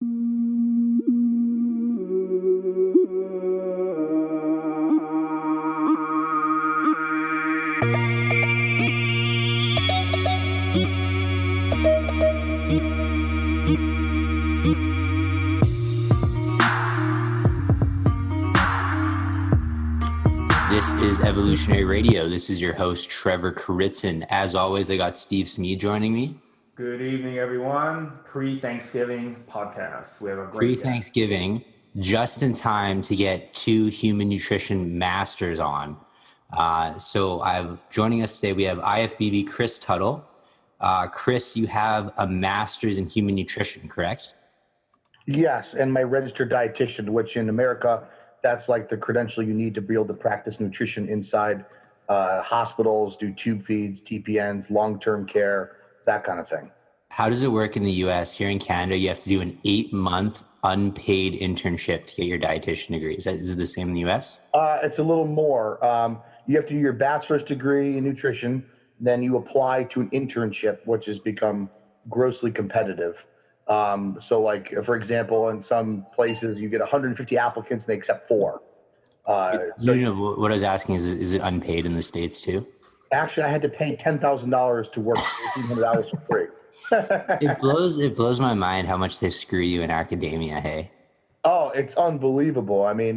This is Evolutionary Radio. This is your host, Trevor Kouritzin. As always, I got Steve Smee joining me. Good evening, everyone. Pre-Thanksgiving podcast. We have a great Pre-Thanksgiving, just in time to get two human nutrition masters on. So joining us today, we have IFBB Chris Tuttle. Chris, you have a master's in human nutrition, correct? Yes, and my registered dietitian, which in America, that's like the credential you need to be able to practice nutrition inside hospitals, do tube feeds, TPNs, long-term care, that kind of thing. How does it work in the US? Here in Canada, you have to do an 8-month unpaid internship to get your dietitian degree. Is it the same in the US? It's a little more. You have to do your bachelor's degree in nutrition, then you apply to an internship, which has become grossly competitive. So like, for example, in some places you get 150 applicants and they accept 4. What I was asking is it unpaid in the States too? Actually, I had to pay $10,000 to work 1,800 hours for free. It blows my mind how much they screw you in academia, hey? Oh, it's unbelievable. I mean,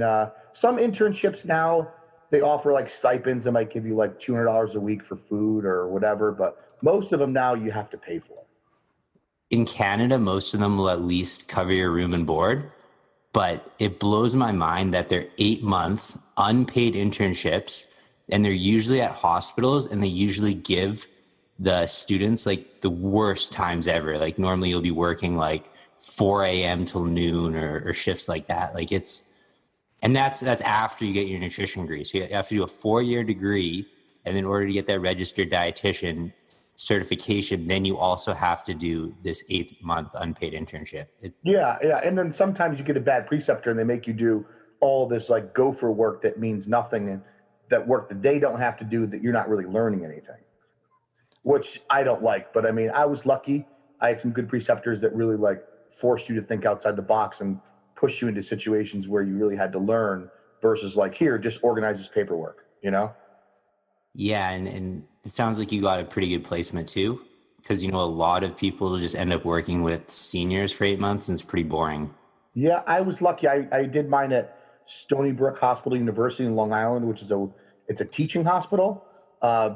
some internships now, they offer like stipends that might give you like $200 a week for food or whatever, but most of them now you have to pay for. In Canada, most of them will at least cover your room and board, but it blows my mind that they're 8-month unpaid internships, and they're usually at hospitals, and they usually give the students like the worst times ever. Like normally you'll be working like 4 a.m. till noon or shifts like that. And that's after you get your nutrition degree. So you have to do a 4-year degree, and in order to get that registered dietitian certification, then you also have to do this 8-month unpaid internship. Yeah. And then sometimes you get a bad preceptor and they make you do all this like gopher work that means nothing, and that work that they don't have to do, that you're not really learning anything, which I don't like. But I mean, I was lucky. I had some good preceptors that really like forced you to think outside the box and push you into situations where you really had to learn versus like, here, just organize this paperwork, you know? Yeah. And it sounds like you got a pretty good placement too, because, a lot of people just end up working with seniors for 8 months, and it's pretty boring. Yeah, I was lucky. I did mine at Stony Brook Hospital University in Long Island, which is it's a teaching hospital,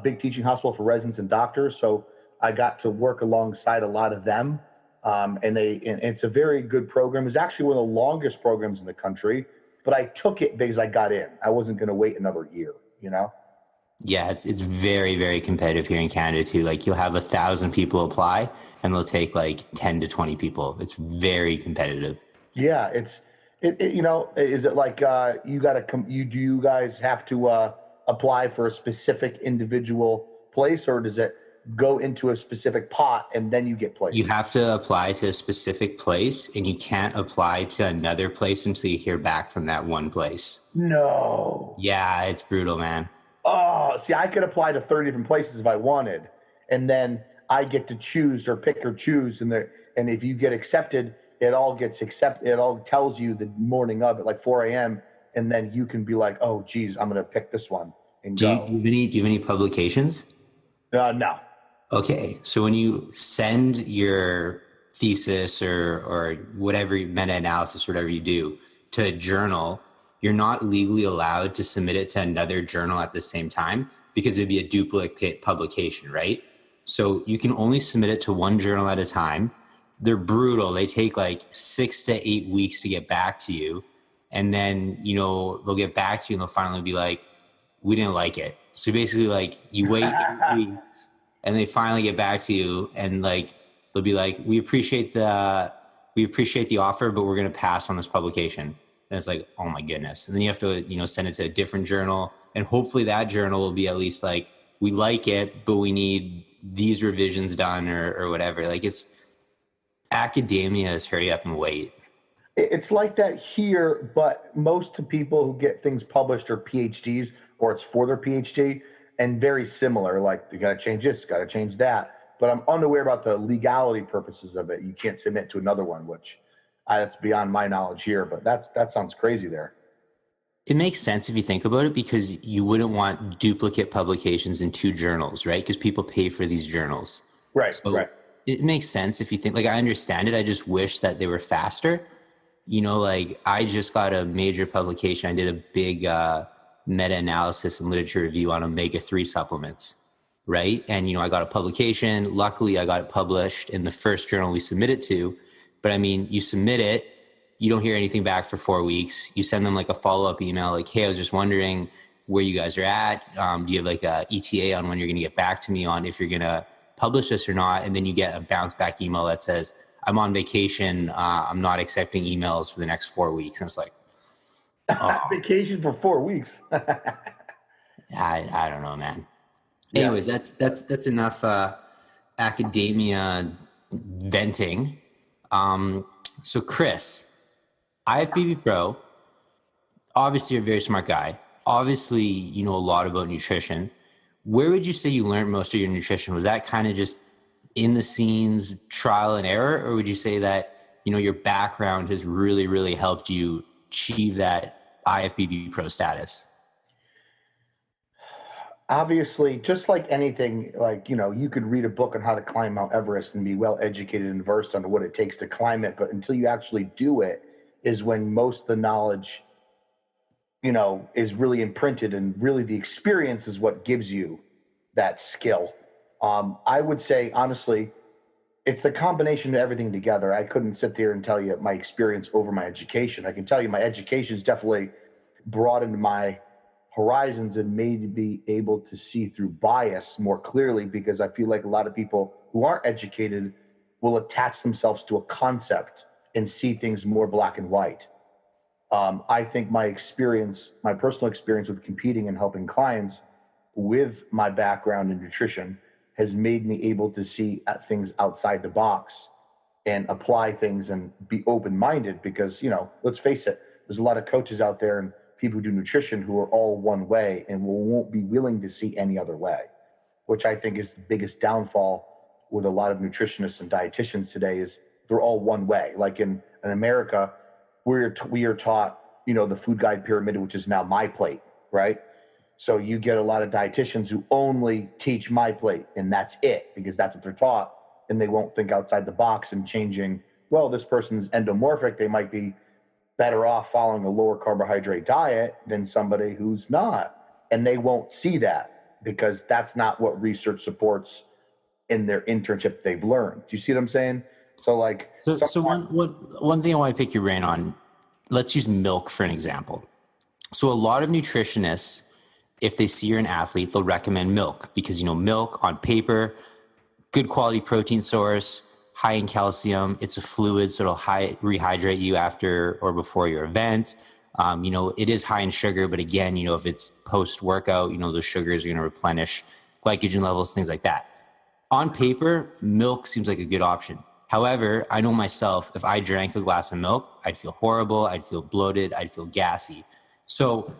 big teaching hospital for residents and doctors. So I got to work alongside a lot of them. And it's a very good program. It's actually one of the longest programs in the country, but I took it because I got in. I wasn't going to wait another year, Yeah, it's very, very competitive here in Canada too. Like you'll have 1,000 people apply, and they'll take like 10 to 20 people. It's very competitive. Yeah, is it like do you guys have to apply for a specific individual place, or does it go into a specific pot and then you get placed? You have to apply to a specific place, and you can't apply to another place until you hear back from that one place. No. Yeah, it's brutal, man. Oh, see, I could apply to 30 different places if I wanted, and then I get to choose or pick or choose, and if you get accepted, it all gets accepted. It all tells you the morning of at like 4 a.m., and then you can be like, oh, geez, I'm going to pick this one and go. Do you have any publications? No. Okay, so when you send your thesis or whatever meta-analysis or whatever you do to a journal, you're not legally allowed to submit it to another journal at the same time, because it'd be a duplicate publication, right? So you can only submit it to one journal at a time. They're brutal. They take like 6 to 8 weeks to get back to you. And then, they'll get back to you and they'll finally be like, we didn't like it. So basically like you wait 8 weeks and they finally get back to you, and like, they'll be like, we appreciate the offer, but we're going to pass on this publication. And it's like, oh my goodness. And then you have to, send it to a different journal, and hopefully that journal will be at least like, we like it, but we need these revisions done or whatever. Like academia is hurry up and wait. It's like that here, but most people who get things published are PhDs, or it's for their PhD, and very similar. Like, you got to change this, got to change that. But I'm unaware about the legality purposes of it. You can't submit to another one, which That's beyond my knowledge here, but that sounds crazy there. It makes sense if you think about it, because you wouldn't want duplicate publications in 2 journals, right? Because people pay for these journals. Right, So right. it makes sense if you think, like, I understand it. I just wish that they were faster. You know, like, I just got a major publication. I did a big meta-analysis and literature review on omega-3 supplements, right? And, you know, I got a publication. Luckily, I got it published in the first journal we submitted to. But I mean, you submit it, you don't hear anything back for 4 weeks. You send them like a follow-up email, like, hey, I was just wondering where you guys are at. Do you have like a ETA on when you're going to get back to me on if you're going to publish this or not? And then you get a bounce back email that says, I'm on vacation. I'm not accepting emails for the next 4 weeks. And it's like, vacation for 4 weeks. I don't know, man. Anyways, that's enough academia venting. So Chris, IFBB Pro, obviously you're a very smart guy. Obviously, you know a lot about nutrition. Where would you say you learned most of your nutrition? Was that kind of just in the scenes, trial and error? Or would you say that, you know, your background has really, really helped you achieve that IFBB Pro status? Obviously, just like anything, like, you know, you could read a book on how to climb Mount Everest and be well educated and versed on what it takes to climb it. But until you actually do it is when most of the knowledge, you know, is really imprinted, and really the experience is what gives you that skill. I would say, honestly, it's the combination of everything together. I couldn't sit there and tell you my experience over my education. I can tell you my education has definitely broadened my horizons and made me be able to see through bias more clearly, because I feel like a lot of people who aren't educated will attach themselves to a concept and see things more black and white. I think my experience, my personal experience with competing and helping clients with my background in nutrition has made me able to see at things outside the box and apply things and be open-minded, because, you know, let's face it, there's a lot of coaches out there and people who do nutrition who are all one way and won't be willing to see any other way, which I think is the biggest downfall with a lot of nutritionists and dietitians today, is they're all one way. Like in America, we are taught, you know, the food guide pyramid, which is now My Plate, right? So you get a lot of dietitians who only teach My Plate, and that's it, because that's what they're taught, and they won't think outside the box and changing, well, this person's endomorphic, they might be better off following a lower carbohydrate diet than somebody who's not. And they won't see that because that's not what research supports in their internship they've learned. Do you see what I'm saying? So like, so one thing I want to pick your brain on, let's use milk for an example. So a lot of nutritionists, if they see you're an athlete, they'll recommend milk because, you know, milk on paper, good quality protein source, high in calcium. It's a fluid, so it'll rehydrate you after or before your event. You know, it is high in sugar, but again, you know, if it's post-workout, you know, those sugars are going to replenish glycogen levels, things like that. On paper, milk seems like a good option. However, I know myself, if I drank a glass of milk, I'd feel horrible, I'd feel bloated, I'd feel gassy. So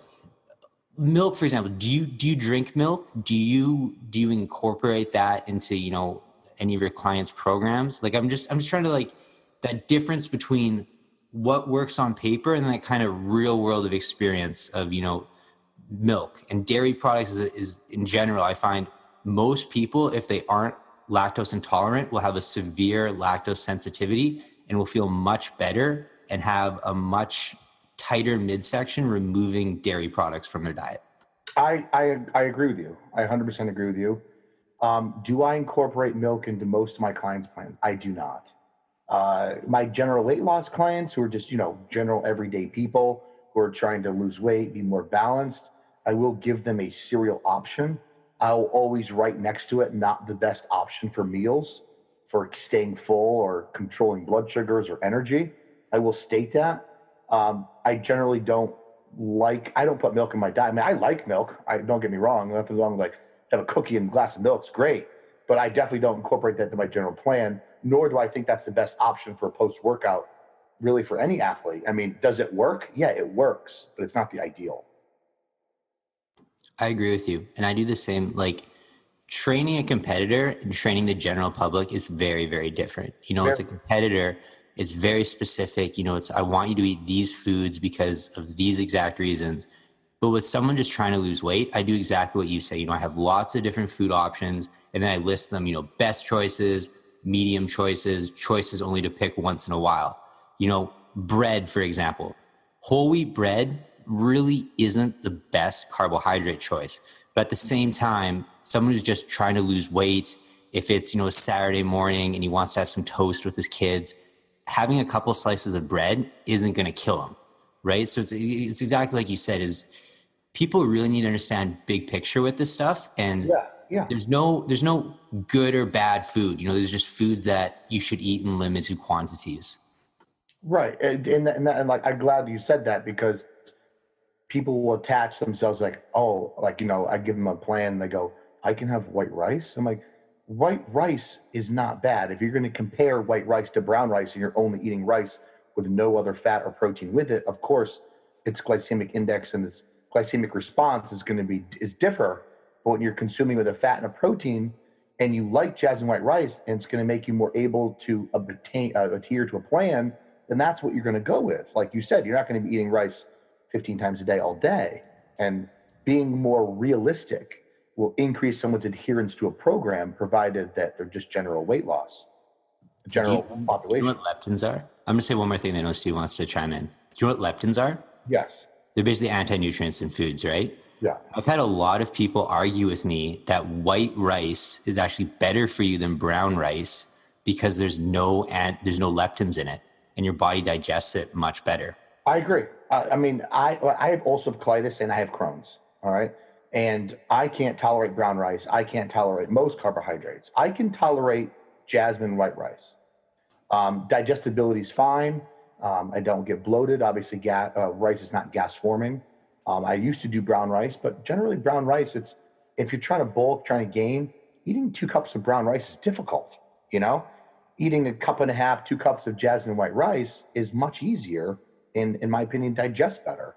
milk, for example, do you drink milk? Do you incorporate that into, you know, any of your clients' programs? Like, I'm just trying to, like, that difference between what works on paper and that kind of real world of experience of, you know, milk and dairy products is in general, I find most people, if they aren't lactose intolerant, will have a severe lactose sensitivity and will feel much better and have a much tighter midsection removing dairy products from their diet. I agree with you. I 100% agree with you. Do I incorporate milk into most of my clients' plans? I do not. My general weight loss clients who are just, you know, general everyday people who are trying to lose weight, be more balanced, I will give them a cereal option. I'll always write next to it, not the best option for meals, for staying full or controlling blood sugars or energy. I will state that. I generally don't put milk in my diet. I mean, I like milk. Don't get me wrong. Nothing wrong with, like, have a cookie and a glass of milk. It's great. But I definitely don't incorporate that into my general plan, nor do I think that's the best option for a post-workout, really, for any athlete. I mean, does it work? Yeah, it works, but it's not the ideal. I agree with you. And I do the same. Like, training a competitor and training the general public is very, very different. You know, if a competitor It's very specific. I want you to eat these foods because of these exact reasons. But with someone just trying to lose weight, I do exactly what you say. I have lots of different food options, and then I list them, best choices, medium choices, choices only to pick once in a while. Bread, for example. Whole wheat bread really isn't the best carbohydrate choice. But at the same time, someone who's just trying to lose weight, if it's, a Saturday morning and he wants to have some toast with his kids, having a couple slices of bread isn't going to kill him, right? So it's exactly like you said, is people really need to understand big picture with this stuff. And there's no good or bad food. There's just foods that you should eat in limited quantities. Right. And like, I'm glad you said that, because people will attach themselves like, oh, like, I give them a plan and they go, I can have white rice. I'm like, white rice is not bad. If you're going to compare white rice to brown rice and you're only eating rice with no other fat or protein with it, of course, its glycemic index and its glycemic response is differ. But when you're consuming with a fat and a protein, and you like jasmine white rice, and it's going to make you more able to adhere to a plan, then that's what you're going to go with. Like you said, you're not going to be eating rice 15 times a day all day. And being more realistic will increase someone's adherence to a program, provided that they're just general weight loss, general population. Do you know what leptins are? I'm going to say one more thing that I know Steve wants to chime in. Do you know what leptins are? Yes. They're basically anti-nutrients in foods, right? Yeah. I've had a lot of people argue with me that white rice is actually better for you than brown rice because there's no leptins in it, and your body digests it much better. I agree. I have ulcerative colitis and I have Crohn's. All right. And I can't tolerate brown rice. I can't tolerate most carbohydrates. I can tolerate jasmine white rice. Digestibility is fine. I don't get bloated. Obviously, rice is not gas forming. I used to do brown rice, but generally brown rice, if you're trying to bulk, trying to gain, eating 2 cups of brown rice is difficult. Eating a cup and a half, 2 cups of jasmine white rice is much easier, and in my opinion, digests better.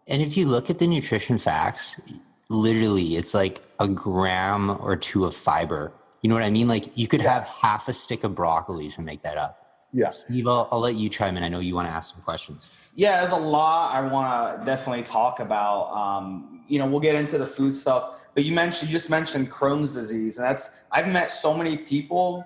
And if you look at the nutrition facts, literally it's like a gram or 2 of fiber. You know what I mean? Like you could have half a stick of broccoli to make that up. Yeah. Steve, I'll let you chime in. I know you want to ask some questions. Yeah, there's a lot I want to definitely talk about. We'll get into the food stuff, but you just mentioned Crohn's disease, and I've met so many people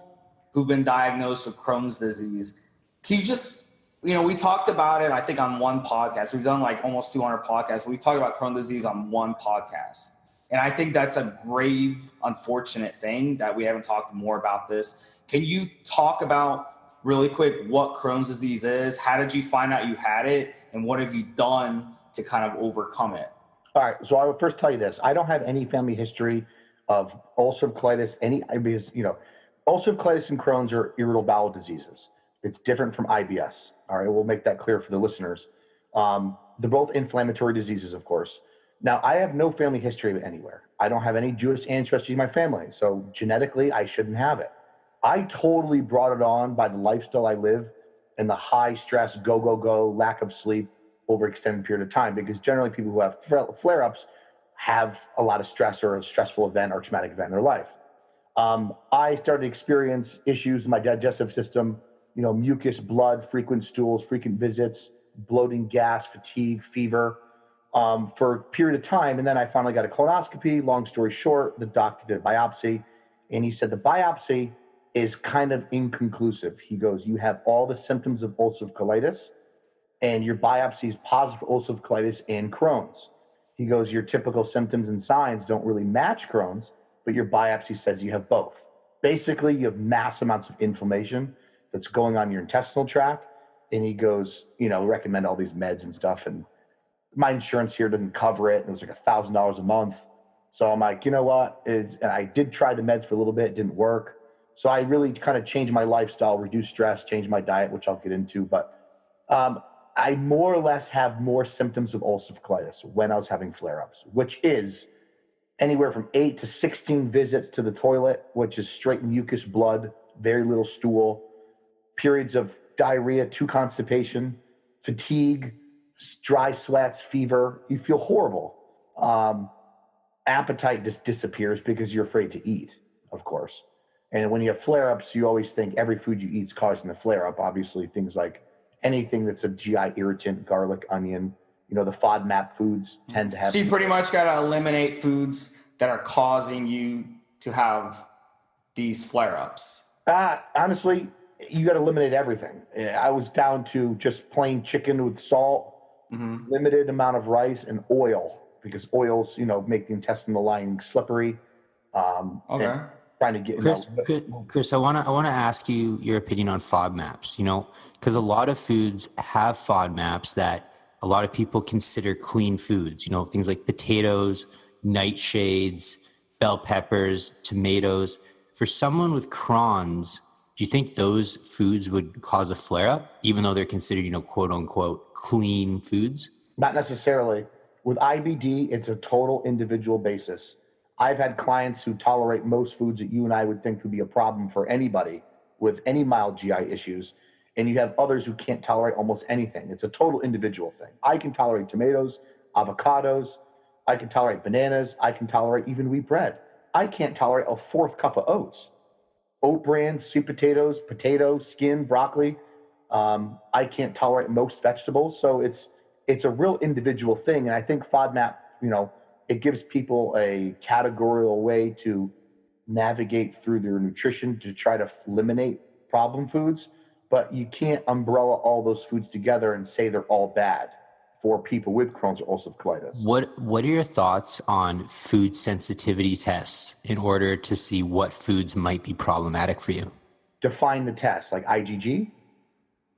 who've been diagnosed with Crohn's disease. Can you just, we talked about it, I think, on one podcast. We've done like almost 200 podcasts. We talked about Crohn's disease on one podcast. And I think that's a grave, unfortunate thing that we haven't talked more about this. Can you talk about really quick what Crohn's disease is? How did you find out you had it? And what have you done to kind of overcome it? All right. So I would first tell you this. I don't have any family history of ulcerative colitis, because, ulcerative colitis and Crohn's are irritable bowel diseases. It's different from IBS. All right. We'll make that clear for the listeners. They're both inflammatory diseases, of course. Now, I have no family history of it anywhere. I don't have any Jewish ancestry in my family. So genetically, I shouldn't have it. I totally brought it on by the lifestyle I live and the high stress, go, lack of sleep over an extended period of time, because generally people who have flare-ups have a lot of stress or a stressful event or traumatic event in their life. I started to experience issues in my digestive system, mucus, blood, frequent stools, frequent visits, bloating, gas, fatigue, fever, for a period of time. And then I finally got a colonoscopy. Long story short, the doctor did a biopsy, and he said the biopsy is kind of inconclusive. He goes, you have all the symptoms of ulcerative colitis, and your biopsy is positive for ulcerative colitis and Crohn's. He goes, your typical symptoms and signs don't really match Crohn's, but your biopsy says you have both. Basically, you have mass amounts of inflammation that's going on in your intestinal tract. And he goes, recommend all these meds and stuff. And my insurance here didn't cover it. It was like $1,000 a month. So I'm like, you know what? And I did try the meds for a little bit. It didn't work. So I really kind of changed my lifestyle, reduced stress, changed my diet, which I'll get into. But I more or less have more symptoms of ulcerative colitis when I was having flare-ups, which is anywhere from 8 to 16 visits to the toilet, which is straight mucus, blood, very little stool, periods of diarrhea, 2 constipation, fatigue, dry sweats, fever. You feel horrible. Appetite just disappears because you're afraid to eat, of course. And when you have flare-ups, you always think every food you eat is causing the flare-up. Obviously, things like anything that's a GI irritant, garlic, onion, the FODMAP foods tend to have. So you pretty much got to eliminate foods that are causing you to have these flare-ups. Honestly, you got to eliminate everything. I was down to just plain chicken with salt, limited amount of rice, and oil, because oils, make the intestinal lining slippery. Okay. Trying to get Chris, I want to ask you your opinion on FODMAPs. Because a lot of foods have FODMAPs that a lot of people consider clean foods. Things like potatoes, nightshades, bell peppers, tomatoes. For someone with Crohn's, do you think those foods would cause a flare-up, even though they're considered, quote unquote, clean foods? Not necessarily. With IBD, it's a total individual basis. I've had clients who tolerate most foods that you and I would think would be a problem for anybody with any mild GI issues. And you have others who can't tolerate almost anything. It's a total individual thing. I can tolerate tomatoes, avocados. I can tolerate bananas. I can tolerate even wheat bread. I can't tolerate a fourth cup of oats. Oat bran, sweet potatoes, skin, broccoli. I can't tolerate most vegetables. So it's a real individual thing. And I think FODMAP, it gives people a categorical way to navigate through their nutrition to try to eliminate problem foods, but you can't umbrella all those foods together and say they're all bad for people with Crohn's or ulcerative colitis. What are your thoughts on food sensitivity tests in order to see what foods might be problematic for you? Define the test, like IgG?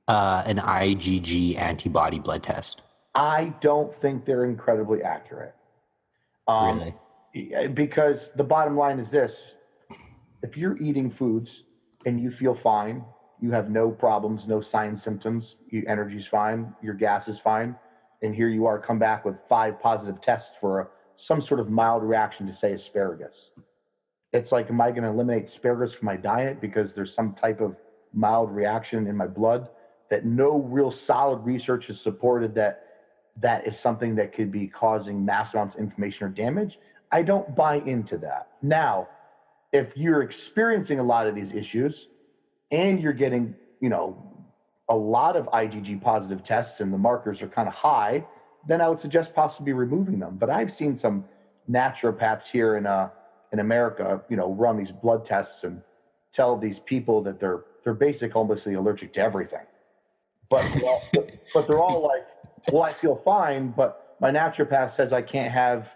An IgG antibody blood test. I don't think they're incredibly accurate. Really? Because the bottom line is this: if you're eating foods and you feel fine, you have no problems, no signs, symptoms, your energy's fine, your gas is fine, and here you are, come back with 5 positive tests for some sort of mild reaction to, say, asparagus. It's like, am I going to eliminate asparagus from my diet because there's some type of mild reaction in my blood that no real solid research has supported that is something that could be causing massive amounts of inflammation or damage? I don't buy into that. Now, if you're experiencing a lot of these issues and you're getting, a lot of IgG positive tests and the markers are kind of high, then I would suggest possibly removing them. But I've seen some naturopaths here in America, run these blood tests and tell these people that they're basically almost allergic to everything. But they're all like, well, I feel fine, but my naturopath says I can't have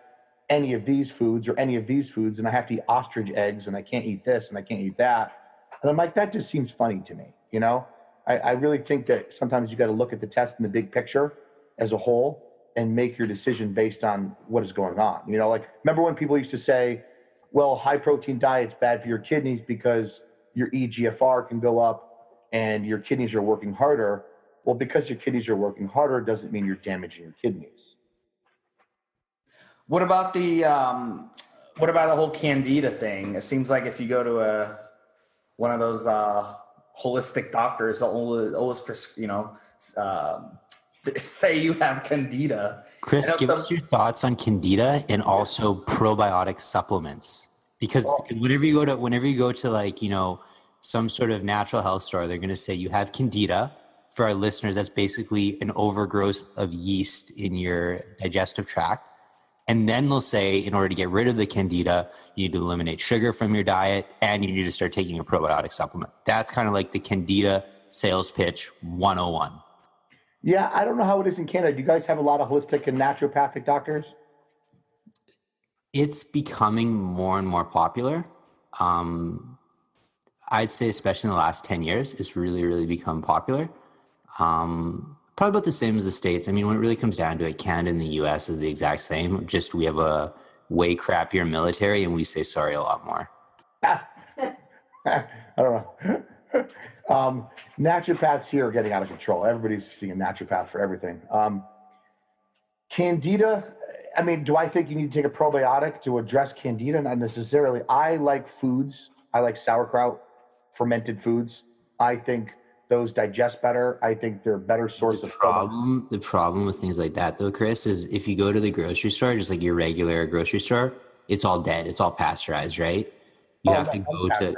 any of these foods or any of these foods, and I have to eat ostrich eggs, and I can't eat this, and I can't eat that. And I'm like, that just seems funny to me, I really think that sometimes you got to look at the test in the big picture as a whole and make your decision based on what is going on. Remember when people used to say, well, high protein diet's bad for your kidneys because your EGFR can go up and your kidneys are working harder. Well, because your kidneys are working harder doesn't mean you're damaging your kidneys. What about the whole Candida thing? It seems like if you go to one of those holistic doctors, they'll always say you have Candida. Chris, give us your thoughts on Candida and also probiotic supplements, because whenever you go to some sort of natural health store, they're going to say you have Candida. For our listeners, that's basically an overgrowth of yeast in your digestive tract. And then they'll say, in order to get rid of the Candida, you need to eliminate sugar from your diet and you need to start taking a probiotic supplement. That's kind of like the Candida sales pitch 101. Yeah, I don't know how it is in Canada. Do you guys have a lot of holistic and naturopathic doctors? It's becoming more and more popular. I'd say especially in the last 10 years, it's really, really become popular. Probably about the same as the States. I mean, when it really comes down to it, Canada and the US is the exact same. Just we have a way crappier military and we say sorry a lot more. I don't know. Naturopaths here are getting out of control. Everybody's seeing a naturopath for everything. Candida, I mean, do I think you need to take a probiotic to address Candida? Not necessarily. I like foods. I like sauerkraut, fermented foods. I think those digest better. I think they're a better source of probiotics. The problem with things like that, though, Chris, is if you go to the grocery store, just like your regular grocery store, it's all dead. It's all pasteurized, right? You have to go to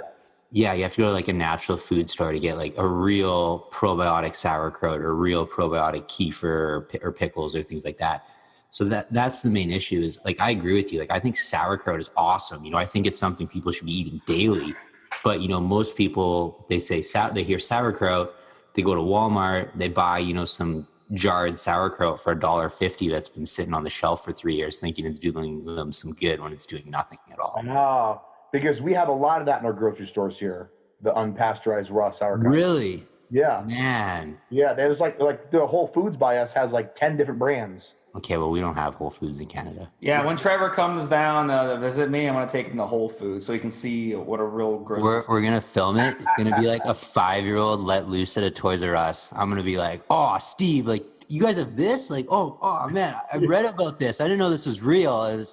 Yeah, you have to go to like a natural food store to get like a real probiotic sauerkraut or real probiotic kefir or pickles or things like that. So that's the main issue is like, I agree with you. Like, I think sauerkraut is awesome. I think it's something people should be eating daily, but most people, they say, they hear sauerkraut, they go to Walmart, they buy, some jarred sauerkraut for $1.50 that's been sitting on the shelf for 3 years thinking it's doing them some good when it's doing nothing at all. No, because we have a lot of that in our grocery stores here, the unpasteurized raw sauerkraut. Really? Yeah. Man. Yeah, there's like the Whole Foods by us has like 10 different brands. Okay, well, we don't have Whole Foods in Canada. Yeah, when Trevor comes down to visit me, I'm going to take him to Whole Foods so he can see what a real grocery. We're going to film it. It's going to be like a 5-year-old let loose at a Toys R Us. I'm going to be like, oh, Steve, like, you guys have this? Like, oh man, I read about this. I didn't know this was real.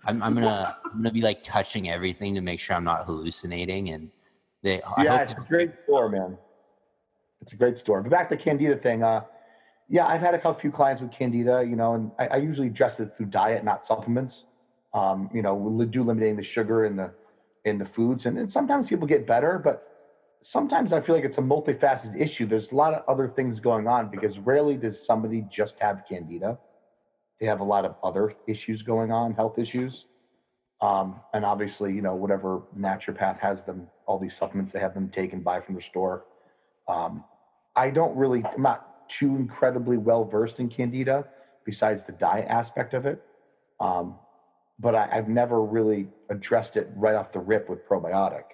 I'm gonna be like touching everything to make sure I'm not hallucinating. And it's a great store, man. It's a great store. But back to the Candida thing. I've had a few clients with Candida, and I usually address it through diet, not supplements. We'll do limiting the sugar in the foods, and sometimes people get better, but sometimes I feel like it's a multifaceted issue. There's a lot of other things going on because rarely does somebody just have Candida. They have a lot of other issues going on, health issues. And obviously, whatever naturopath has them, all these supplements they have them take and buy from the store. I'm not too incredibly well versed in Candida besides the diet aspect of it. But I've never really addressed it right off the rip with probiotic.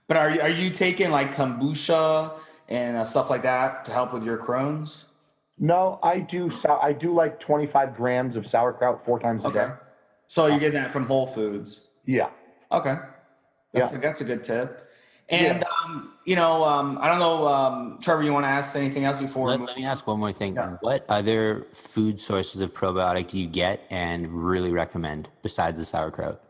But are you taking like kombucha and stuff like that to help with your Crohn's? No, I do like 25 grams of sauerkraut 4 times a day. So you get that from Whole Foods? Yeah. Okay. That's a good tip. And, I don't know, Trevor, you want to ask anything else before? Let me ask one more thing. Yeah. What other food sources of probiotic do you get and really recommend besides the sauerkraut?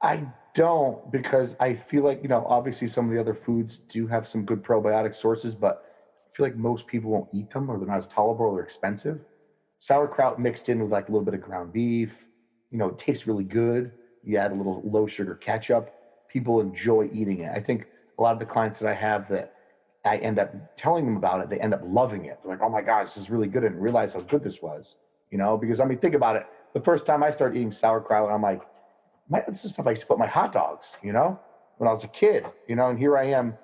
I don't, because I feel like, obviously some of the other foods do have some good probiotic sources, but I feel like most people won't eat them or they're not as tolerable or they're expensive. Sauerkraut mixed in with like a little bit of ground beef, it tastes really good. You add a little low sugar ketchup. People enjoy eating it. I think a lot of the clients that I have that I end up telling them about it, they end up loving it. They're like, oh my gosh, this is really good. I didn't realize how good this was, because think about it. The first time I started eating sauerkraut, I'm like, this is stuff I used to put in my hot dogs, when I was a kid, and here I am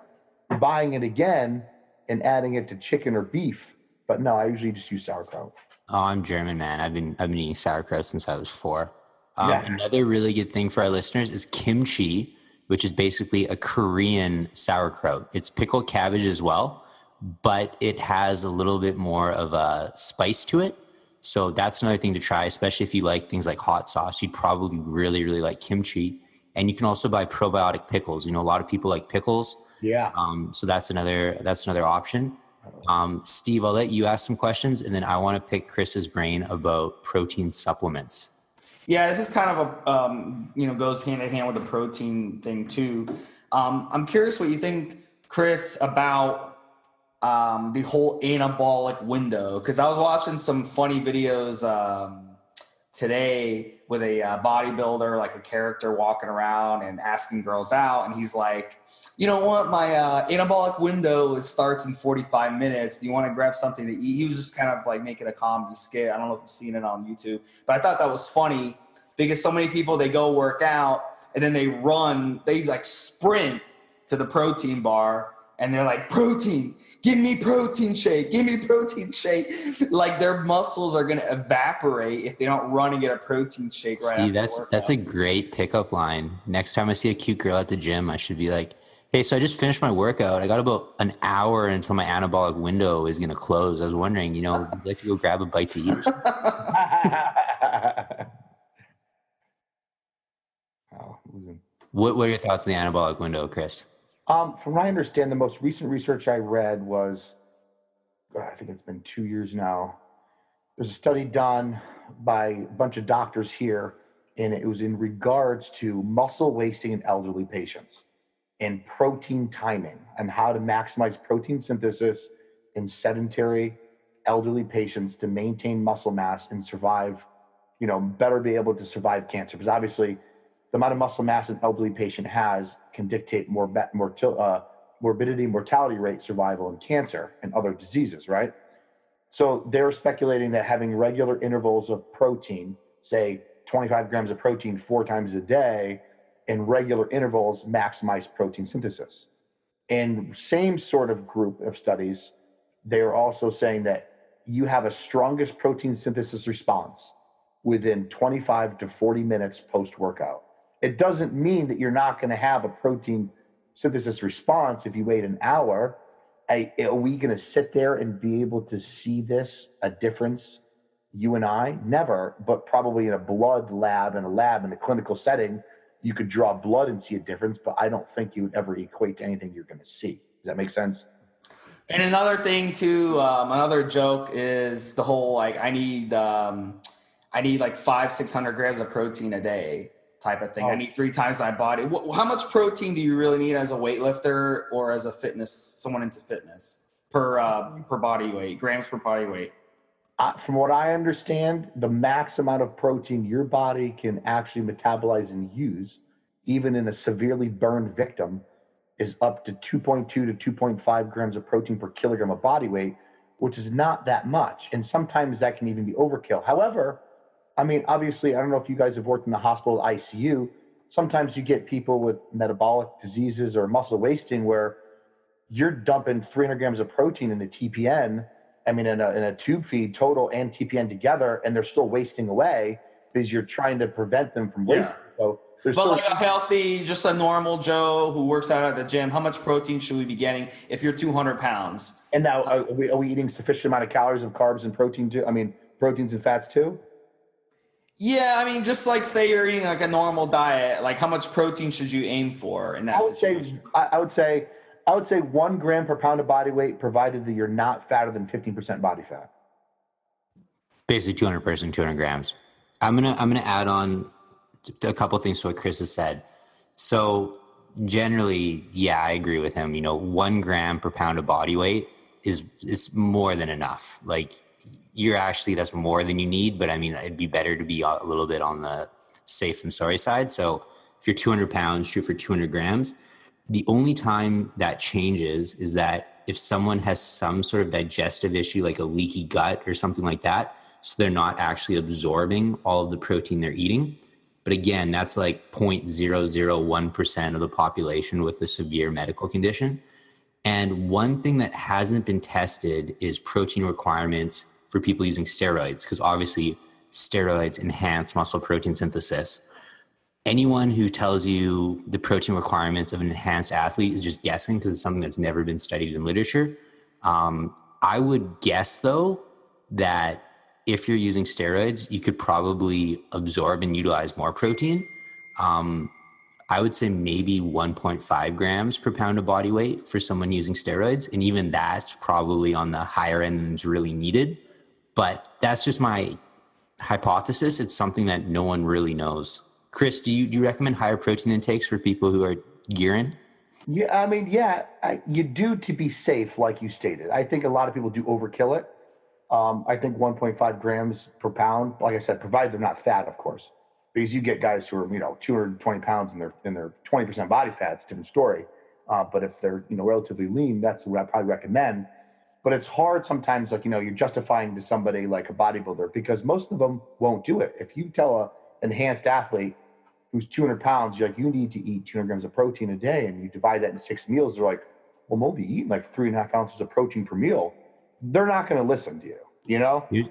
buying it again and adding it to chicken or beef. But no, I usually just use sauerkraut. Oh, I'm German, man. I've been eating sauerkraut since I was 4. Another really good thing for our listeners is kimchi, which is basically a Korean sauerkraut. It's pickled cabbage as well, but it has a little bit more of a spice to it. So that's another thing to try, especially if you like things like hot sauce. You'd probably really, really like kimchi. And you can also buy probiotic pickles. A lot of people like pickles. Yeah. So that's another option. Steve, I'll let you ask some questions, and then I want to pick Chris's brain about protein supplements. Yeah, this is kind of a, goes hand in hand with the protein thing too. I'm curious what you think, Chris, about the whole anabolic window. Because I was watching some funny videos today with a bodybuilder, like a character walking around and asking girls out. And he's like, you know what, my anabolic window starts in 45 minutes. Do you want to grab something to eat? He was just kind of like making a comedy skit. I don't know if you've seen it on YouTube, but I thought that was funny because so many people, they go work out and then they like sprint to the protein bar and they're like, protein, give me protein shake. Like their muscles are going to evaporate if they don't run and get a protein shake right Steve, that's a great pickup line. Next time I see a cute girl at the gym, I should be like, hey, so I just finished my workout. I got about an hour until my anabolic window is going to close. I was wondering, would you like to go grab a bite to eat or something? What are your thoughts on the anabolic window, Chris? From what I understand, the most recent research I read was, I think it's been 2 years now. There's a study done by a bunch of doctors here, and it was in regards to muscle wasting in elderly patients and protein timing and how to maximize protein synthesis in sedentary elderly patients to maintain muscle mass and survive, better be able to survive cancer. Because obviously the amount of muscle mass an elderly patient has can dictate morbidity, mortality rate, survival, and cancer and other diseases, right? So they're speculating that having regular intervals of protein, say 25 grams of protein 4 times a day, in regular intervals maximize protein synthesis. And same sort of group of studies, they're also saying that you have a strongest protein synthesis response within 25 to 40 minutes post-workout. It doesn't mean that you're not going to have a protein synthesis response if you wait an hour. Are we going to sit there and be able to see a difference, you and I? Never, but probably in a blood lab, in a clinical setting, you could draw blood and see a difference, but I don't think you would ever equate to anything you're going to see. Does that make sense? And another thing too, another joke is the whole, like, I need like 500-600 grams of protein a day type of thing. I need 3 times my body. How much protein do you really need as a weightlifter or as someone into fitness per body weight, grams per body weight? From what I understand, the max amount of protein your body can actually metabolize and use, even in a severely burned victim, is up to 2.2 to 2.5 grams of protein per kilogram of body weight, which is not that much. And sometimes that can even be overkill. However, I mean, obviously, I don't know if you guys have worked in the hospital ICU. Sometimes you get people with metabolic diseases or muscle wasting where you're dumping 300 grams of protein in a TPN, in a tube feed total and TPN together, and they're still wasting away because you're trying to prevent them from wasting. Yeah. But like a healthy, just a normal Joe who works out at the gym, how much protein should we be getting if you're 200 pounds? And now, are we eating sufficient amount of calories of carbs and protein too? Proteins and fats too? Yeah, just like say you're eating like a normal diet, like how much protein should you aim for in that situation? I would say 1 gram per pound of body weight, provided that you're not fatter than 15% body fat. Basically 200 grams. I'm gonna add on a couple things to what Chris has said. So generally, yeah, I agree with him. 1 gram per pound of body weight is more than enough. Like, that's more than you need, but it'd be better to be a little bit on the safe and sorry side. So if you're 200 pounds, shoot for 200 grams. The only time that changes is that if someone has some sort of digestive issue, like a leaky gut or something like that, so they're not actually absorbing all of the protein they're eating. But again, that's like 0.001% of the population with a severe medical condition. And one thing that hasn't been tested is protein requirements for people using steroids, because obviously steroids enhance muscle protein synthesis. Anyone who tells you the protein requirements of an enhanced athlete is just guessing, because it's something that's never been studied in literature. I would guess, though, that if you're using steroids, you could probably absorb and utilize more protein. I would say maybe 1.5 grams per pound of body weight for someone using steroids. And even that's probably on the higher end than is really needed. But that's just my hypothesis. It's something that no one really knows. Chris, do you recommend higher protein intakes for people who are gearing? Yeah, you do, to be safe, like you stated. I think a lot of people do overkill it. I think 1.5 grams per pound, like I said, provided they're not fat, of course, because you get guys who are 220 pounds and they're 20% body fat. It's a different story. But if they're relatively lean, that's what I'd probably recommend. But it's hard sometimes, you're justifying to somebody like a bodybuilder, because most of them won't do it. If you tell an enhanced athlete who's 200 pounds, you're like, you need to eat 200 grams of protein a day, and you divide that into 6 meals, they're like, well, Moby, eating like 3.5 ounces of protein per meal. They're not going to listen to you,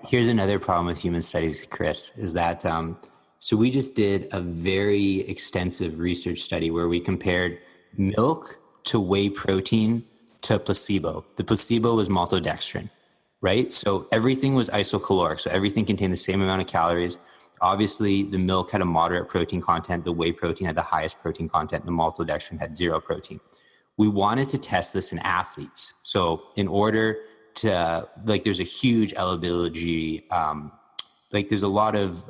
Here's another problem with human studies, Chris, is that so we just did a very extensive research study where we compared milk to whey protein to placebo. The placebo was maltodextrin, right? So everything was isocaloric. So everything contained the same amount of calories. Obviously, the milk had a moderate protein content. The whey protein had the highest protein content. The maltodextrin had 0 protein. We wanted to test this in athletes. So in order to, there's a huge eligibility, there's a lot of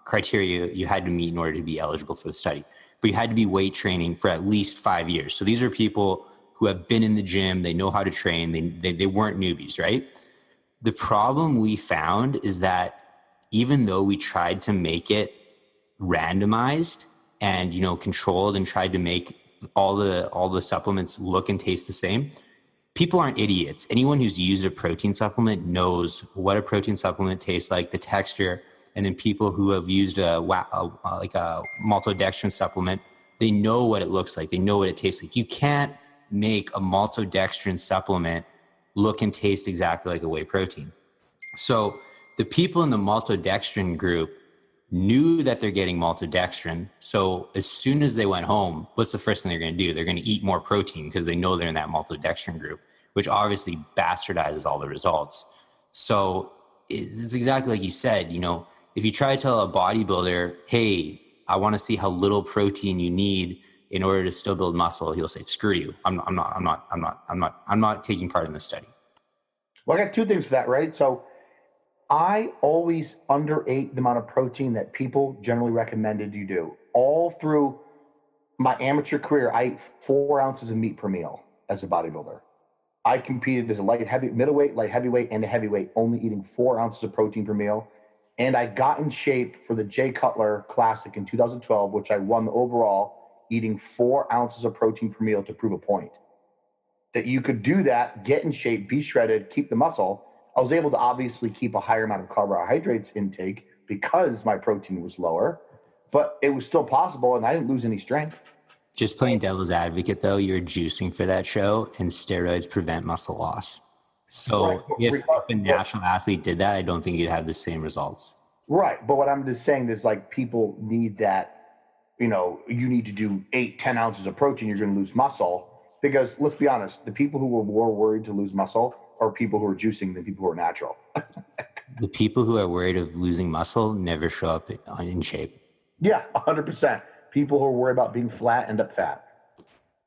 criteria you had to meet in order to be eligible for the study. But you had to be weight training for at least 5 years. So these are people who have been in the gym. They know how to train. They weren't newbies, right? The problem we found is that even though we tried to make it randomized, and, you know, controlled and tried to make all the supplements look and taste the same, people aren't idiots. Anyone who's used a protein supplement knows what a protein supplement tastes like, the texture. And then people who have used like a maltodextrin supplement, they know what it looks like. They know what it tastes like. You can't make a maltodextrin supplement look and taste exactly like a whey protein. So the people in the maltodextrin group knew that they're getting maltodextrin. So as soon as they went home, what's the first thing they're going to do? They're going to eat more protein because they know they're in that maltodextrin group, which obviously bastardizes all the results. So it's exactly like you said, you know, if you try to tell a bodybuilder, hey, I want to see how little protein you need in order to still build muscle, he'll say, screw you. I'm not taking part in this study. Well, I got two things for that, right? So I always underate the amount of protein that people generally recommended you do. All through my amateur career, I ate 4 ounces of meat per meal as a bodybuilder. I competed as a middleweight, light heavyweight, and a heavyweight, only eating 4 ounces of protein per meal. And I got in shape for the Jay Cutler Classic in 2012, which I won the overall, eating 4 ounces of protein per meal to prove a point. That you could do that, get in shape, be shredded, keep the muscle. I was able to obviously keep a higher amount of carbohydrates intake because my protein was lower, but it was still possible and I didn't lose any strength. Just playing devil's advocate, though, you're juicing for that show, and steroids prevent muscle loss. So right. if a natural athlete did that, I don't think you'd have the same results. Right. But what I'm just saying is, like, people need that, you know, you need to do 8-10 ounces of protein, you're going to lose muscle. Because let's be honest, the people who were more worried to lose muscle are people who are juicing than people who are natural. The people who are worried of losing muscle never show up in shape. Yeah, 100%. People who are worried about being flat end up fat.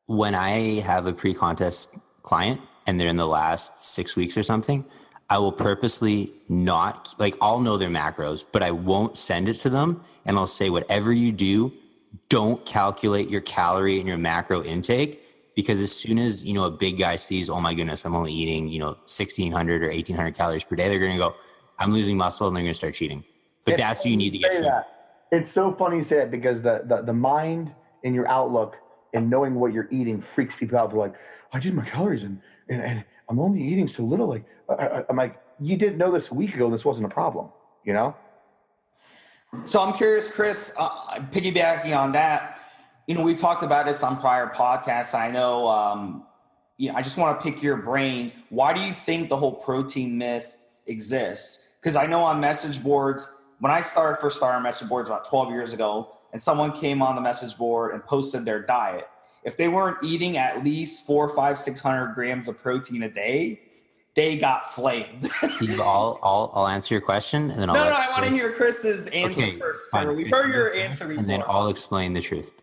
When I have a pre-contest client and they're in the last 6 weeks or something, I will purposely not, like, I'll know their macros, but I won't send it to them. And I'll say, whatever you do, don't calculate your calorie and your macro intake. Because as soon as, you know, a big guy sees, oh my goodness, I'm only eating, you know, 1,600 or 1,800 calories per day, they're going to go, I'm losing muscle, and they're going to start cheating. But that's what you need to get through. It's so funny you say that, because the mind and your outlook and knowing what you're eating freaks people out. They're like, I did my calories and I'm only eating so little. Like, I'm like, you didn't know this a week ago and this wasn't a problem, you know? So I'm curious, Chris, piggybacking on that, you know, we talked about this on prior podcasts. I know, you know, I just want to pick your brain. Why do you think the whole protein myth exists? Because I know on message boards, when I first started on message boards about 12 years ago, and someone came on the message board and posted their diet, if they weren't eating at least 400, 500, 600 grams of protein a day, they got flamed. Steve, I'll answer your question, and then I want to hear Chris's answer first. Trevor. We heard your answer before. And then I'll explain the truth.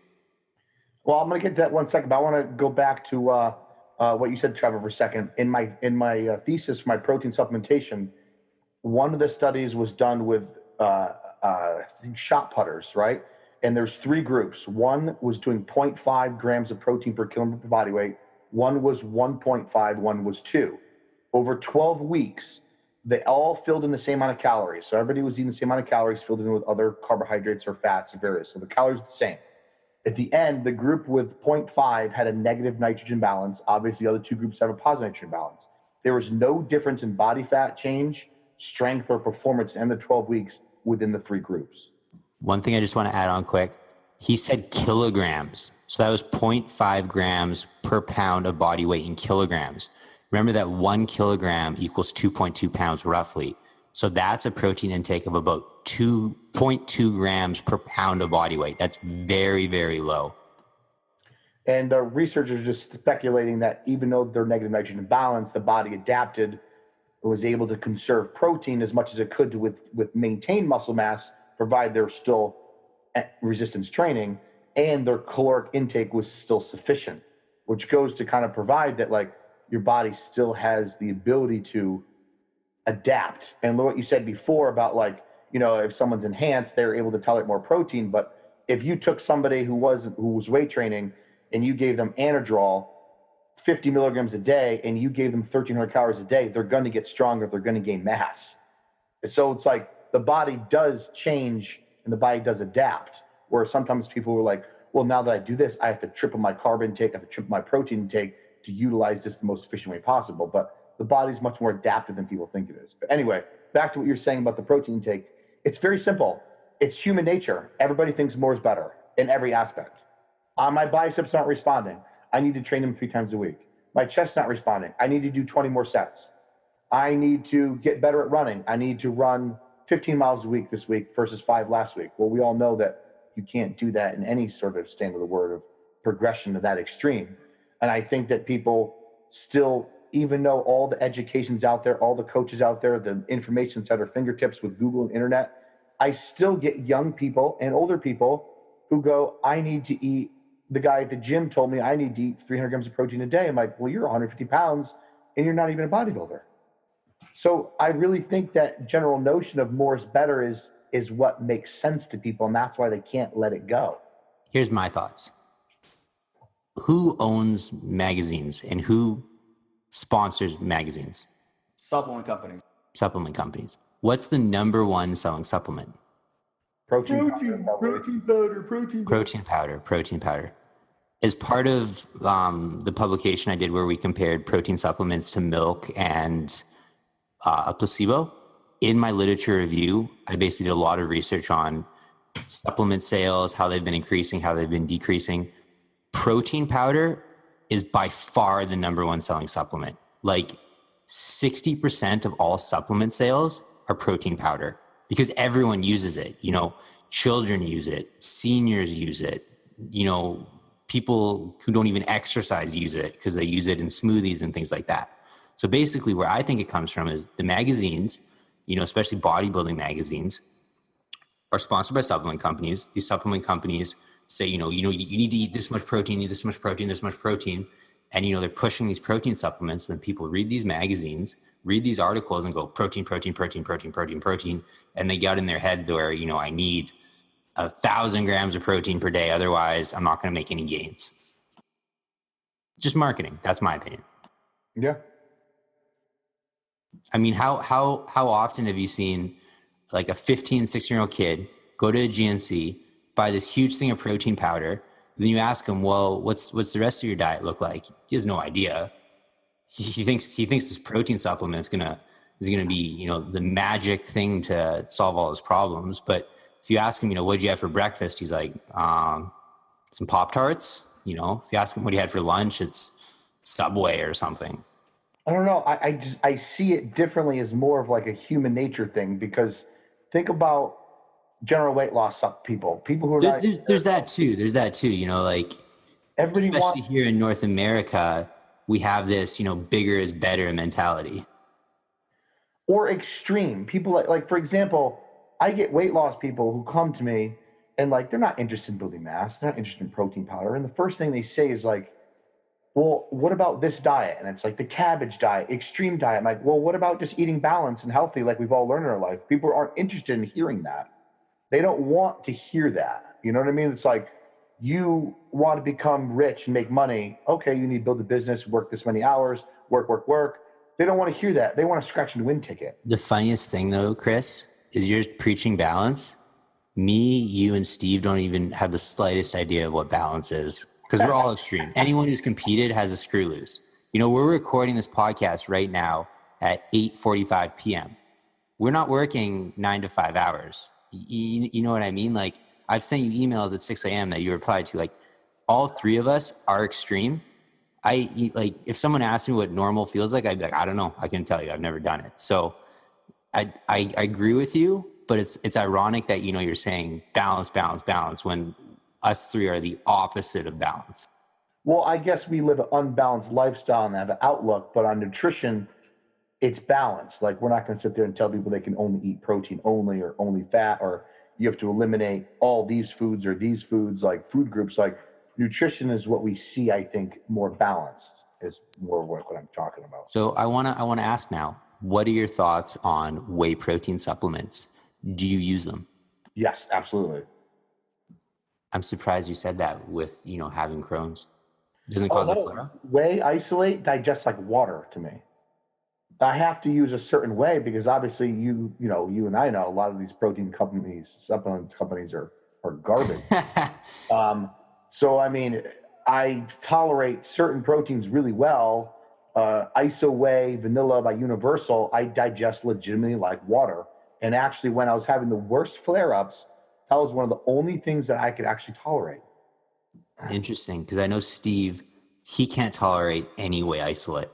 Well, I'm going to get to that one second, but I want to go back to what you said, Trevor, for a second. In my thesis for my protein supplementation, one of the studies was done with shot putters, right? And there's 3 groups. One was doing 0.5 grams of protein per kilogram per body weight. One was 1.5, one was 2. Over 12 weeks, they all filled in the same amount of calories. So everybody was eating the same amount of calories, filled in with other carbohydrates or fats and various. So the calories are the same. At the end, the group with 0.5 had a negative nitrogen balance. Obviously, the other 2 groups have a positive nitrogen balance. There was no difference in body fat change, strength, or performance in the 12 weeks within the 3 groups. One thing I just want to add on quick. He said kilograms. So that was 0.5 grams per pound of body weight in kilograms. Remember that 1 kilogram equals 2.2 pounds roughly. So that's a protein intake of about 2.2 grams per pound of body weight. That's very, very low. And researchers are just speculating that even though they're negative nitrogen balance, the body adapted and was able to conserve protein as much as it could with maintain muscle mass, provided they're still at resistance training, and their caloric intake was still sufficient, which goes to kind of provide that, like, your body still has the ability to adapt. And what you said before about, like, you know, if someone's enhanced, they're able to tolerate more protein. But if you took somebody who was weight training and you gave them Anadrol 50 milligrams a day and you gave them 1,300 calories a day, they're going to get stronger. They're going to gain mass. And so it's like the body does change and the body does adapt. Where sometimes people were like, well, now that I do this, I have to triple my carb intake, I have to triple my protein intake to utilize this the most efficient way possible. But the body's much more adaptive than people think it is. But anyway, back to what you're saying about the protein intake. It's very simple. It's human nature. Everybody thinks more is better in every aspect. My biceps aren't responding. I need to train them 3 times a week. My chest's not responding. I need to do 20 more sets. I need to get better at running. I need to run 15 miles a week this week versus 5 last week. Well, we all know that you can't do that in any sort of stand of the word of progression to that extreme. And I think that people still, even though all the education's out there, all the coaches out there, the information's at our fingertips with Google and internet, I still get young people and older people who go, I need to eat. The guy at the gym told me I need to eat 300 grams of protein a day. I'm like, well, you're 150 pounds and you're not even a bodybuilder. So I really think that general notion of more is better is what makes sense to people, and that's why they can't let it go. Here's my thoughts. Who owns magazines and who sponsors magazines? Supplement companies. Supplement companies. What's the number one selling supplement? Protein powder. As part of the publication I did where we compared protein supplements to milk and a placebo, in my literature review, I basically did a lot of research on supplement sales, how they've been increasing, how they've been decreasing. Protein powder is by far the number one selling supplement. Like 60% of all supplement sales are protein powder because everyone uses it. You know, children use it, seniors use it, you know, people who don't even exercise use it because they use it in smoothies and things like that. So basically where I think it comes from is the magazines, you know, especially bodybuilding magazines, are sponsored by supplement companies. These supplement companies say, you need to eat this much protein, this much protein. And, you know, they're pushing these protein supplements, and people read these magazines, read these articles and go protein. And they get in their head where, you know, I need 1,000 grams of protein per day. Otherwise I'm not going to make any gains. Just marketing. That's my opinion. Yeah. I mean, how often have you seen like a 15, 16-year-old kid go to a GNC, buy this huge thing of protein powder, then you ask him, well, what's the rest of your diet look like? He has no idea. He thinks this protein supplement is gonna be, you know, the magic thing to solve all his problems. But if you ask him, you know, what'd you have for breakfast? He's like, some Pop-Tarts. You know, if you ask him what he had for lunch, it's Subway or something. I don't know. I see it differently as more of like a human nature thing, because think about general weight loss people who are there's that too. You know, like especially here in North America, we have this, you know, bigger is better mentality. Or extreme people like for example, I get weight loss people who come to me and like they're not interested in building mass, they're not interested in protein powder, and the first thing they say is like, well, what about this diet? And it's like the cabbage diet, extreme diet. I'm like, well, what about just eating balanced and healthy like we've all learned in our life? People aren't interested in hearing that. They don't want to hear that. You know what I mean? It's like, you want to become rich and make money. Okay, you need to build a business, work this many hours, work. They don't want to hear that. They want to scratch and win ticket. The funniest thing though, Chris, is you're preaching balance. Me, you, and Steve don't even have the slightest idea of what balance is. Because we're all extreme. Anyone who's competed has a screw loose. You know, we're recording this podcast right now at 8:45 p.m. We're not working 9 to 5 hours. You know what I mean? Like, I've sent you emails at 6 a.m. that you replied to. Like, all three of us are extreme. If someone asked me what normal feels like, I'd be like, I don't know. I can tell you. I've never done it. So I agree with you, but it's ironic that, you know, you're saying balance when us three are the opposite of balance. Well, I guess we live an unbalanced lifestyle and have an outlook, but on nutrition, it's balanced. Like, we're not going to sit there and tell people they can only eat protein only or only fat, or you have to eliminate all these foods or these foods, like food groups. Like, nutrition is what we see, I think, more balanced is more what I'm talking about. So I want to ask now, what are your thoughts on whey protein supplements? Do you use them? Yes, absolutely. I'm surprised you said that with, you know, having Crohn's. It doesn't cause a flare-up? Whey isolate digests like water to me. I have to use a certain way because obviously you and I know a lot of these protein companies, supplement companies are garbage. So, I mean, I tolerate certain proteins really well. Iso Whey, vanilla by Universal, I digest legitimately like water. And actually, when I was having the worst flare-ups, that was one of the only things that I could actually tolerate. Interesting, because I know Steve, he can't tolerate any whey isolate.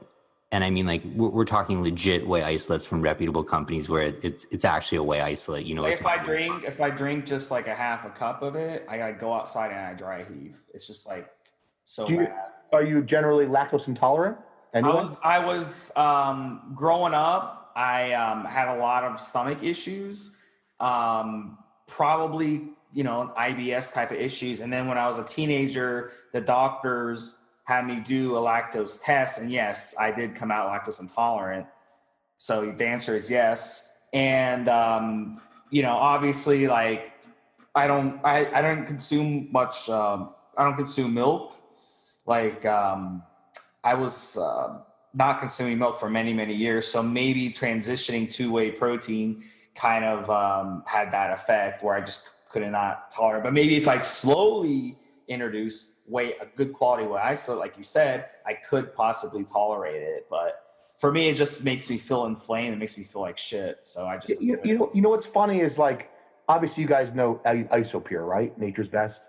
And I mean, like, we're talking legit whey isolates from reputable companies where it's actually a whey isolate. You know, Like it's if I drink just like a half a cup of it, I gotta go outside and I dry heave. It's just like so bad. Are you generally lactose intolerant? Anyway? I was growing up. I had a lot of stomach issues, probably IBS type of issues. And then when I was a teenager, the doctors had me do a lactose test, and yes, I did come out lactose intolerant. So the answer is yes. And obviously, like I don't consume much. I don't consume milk. Like I was not consuming milk for many, many years. So maybe transitioning to whey protein kind of had that effect where I just could not tolerate. But maybe if I slowly introduced a good quality whey isolate, like you said, I could possibly tolerate it. But for me, it just makes me feel inflamed. It makes me feel like shit. So I just you know what's funny is, like, obviously you guys know Isopure, right? Nature's Best.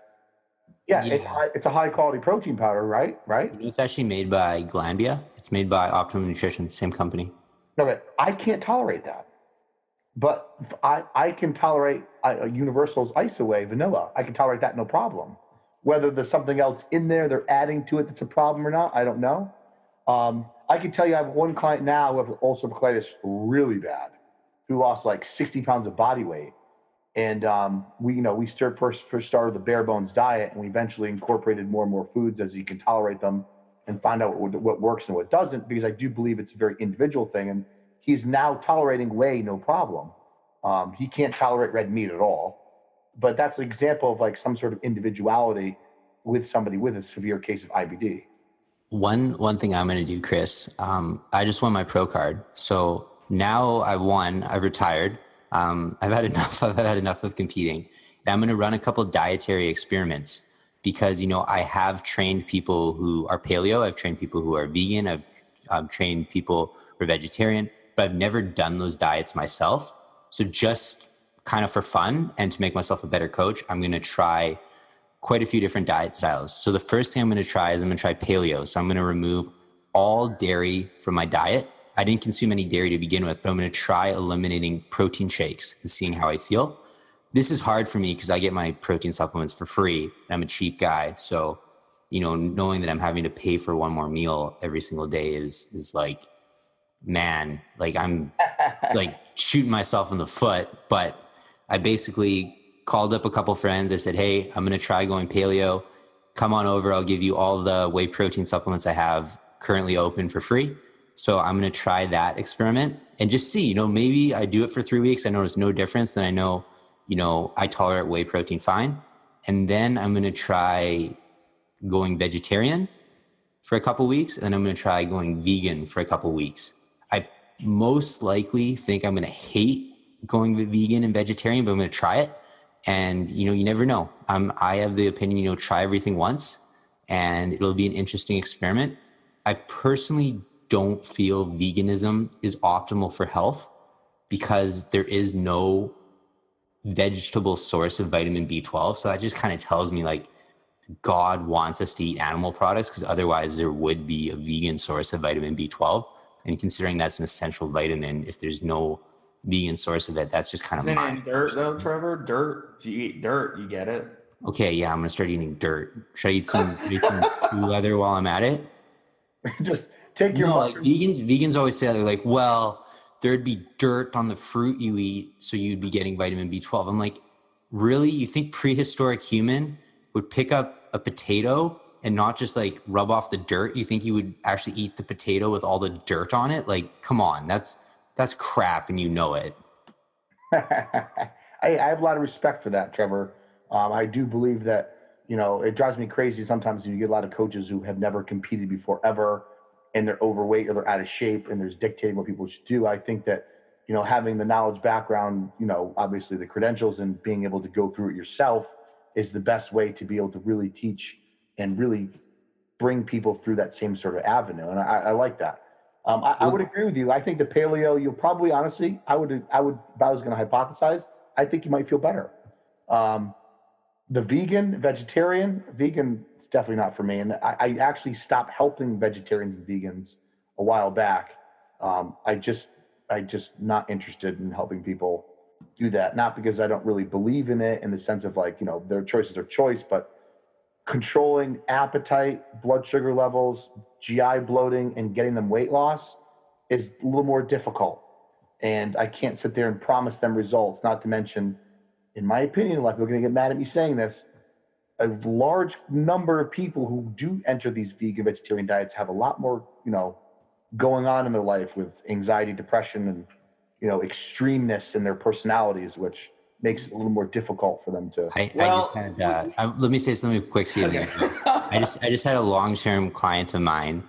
Yeah. It's a high quality protein powder, right? It's actually made by Glanbia. It's made by Optimum Nutrition, same company. Okay, I can't tolerate that, but I can tolerate Universal's Iso Whey vanilla. I can tolerate that no problem. Whether there's something else in there they're adding to it that's a problem or not, I don't know. I can tell you, I have one client now who has ulcerative colitis really bad, who lost like 60 pounds of body weight. And we first started the bare bones diet, and we eventually incorporated more and more foods as you can tolerate them and find out what works and what doesn't, because I do believe it's a very individual thing. And he's now tolerating whey, no problem. He can't tolerate red meat at all. But that's an example of like some sort of individuality with somebody with a severe case of IBD. One thing I'm going to do, Chris, I just won my pro card. So now I've retired. I've had enough of competing. And I'm going to run a couple dietary experiments because, I have trained people who are paleo. I've trained people who are vegan. I've trained people who are vegetarian, but I've never done those diets myself. So just kind of for fun and to make myself a better coach, I'm going to try quite a few different diet styles. So the first thing I'm going to try is I'm going to try paleo. So I'm going to remove all dairy from my diet. I didn't consume any dairy to begin with, but I'm going to try eliminating protein shakes and seeing how I feel. This is hard for me because I get my protein supplements for free. And I'm a cheap guy. So, knowing that I'm having to pay for one more meal every single day is like, man, like I'm like shooting myself in the foot. But I basically called up a couple friends. I said, hey, I'm going to try going paleo. Come on over. I'll give you all the whey protein supplements I have currently open for free. So I'm going to try that experiment and just see, maybe I do it for 3 weeks. I notice no difference. Then I know, I tolerate whey protein fine. And then I'm going to try going vegetarian for a couple weeks. And I'm going to try going vegan for a couple weeks. I most likely think I'm going to hate going vegan and vegetarian, but I'm going to try it. And, you never know. I have the opinion, try everything once and it'll be an interesting experiment. I personally don't feel veganism is optimal for health because there is no vegetable source of vitamin B12. So that just kind of tells me like God wants us to eat animal products because otherwise there would be a vegan source of vitamin B12. And considering that's an essential vitamin, if there's no vegan source of it, that's just kind of Isn't it in dirt though, Trevor? Dirt. If you eat dirt, you get it. Okay, yeah, I'm gonna start eating dirt. Should I eat some leather while I'm at it? Just take your vegans always say they're like, well, there'd be dirt on the fruit you eat, so you'd be getting vitamin B12. I'm like, really? You think prehistoric human would pick up a potato and not just like rub off the dirt? You think you would actually eat the potato with all the dirt on it? Like, come on, that's crap, and you know it. I have a lot of respect for that, Trevor. I do believe that, it drives me crazy sometimes when you get a lot of coaches who have never competed before ever, and they're overweight or they're out of shape and there's dictating what people should do. I think that, having the knowledge background, obviously the credentials and being able to go through it yourself is the best way to be able to really teach and really bring people through that same sort of avenue. And I like that. I would agree with you. I think the paleo, you'll probably, honestly, I would, if I was going to hypothesize, I think you might feel better. The vegan is definitely not for me. And I actually stopped helping vegetarians and vegans a while back. I just not interested in helping people do that. Not because I don't really believe in it in the sense of like, their choice is their choice, but controlling appetite, blood sugar levels, GI bloating, and getting them weight loss is a little more difficult. And I can't sit there and promise them results, not to mention, in my opinion, like, they're going to get mad at me saying this, a large number of people who do enter these vegan vegetarian diets have a lot more, going on in their life with anxiety, depression, and, extremeness in their personalities, which makes it a little more difficult for them to. Let me say something quick, Celia. Okay. I just had a long-term client of mine.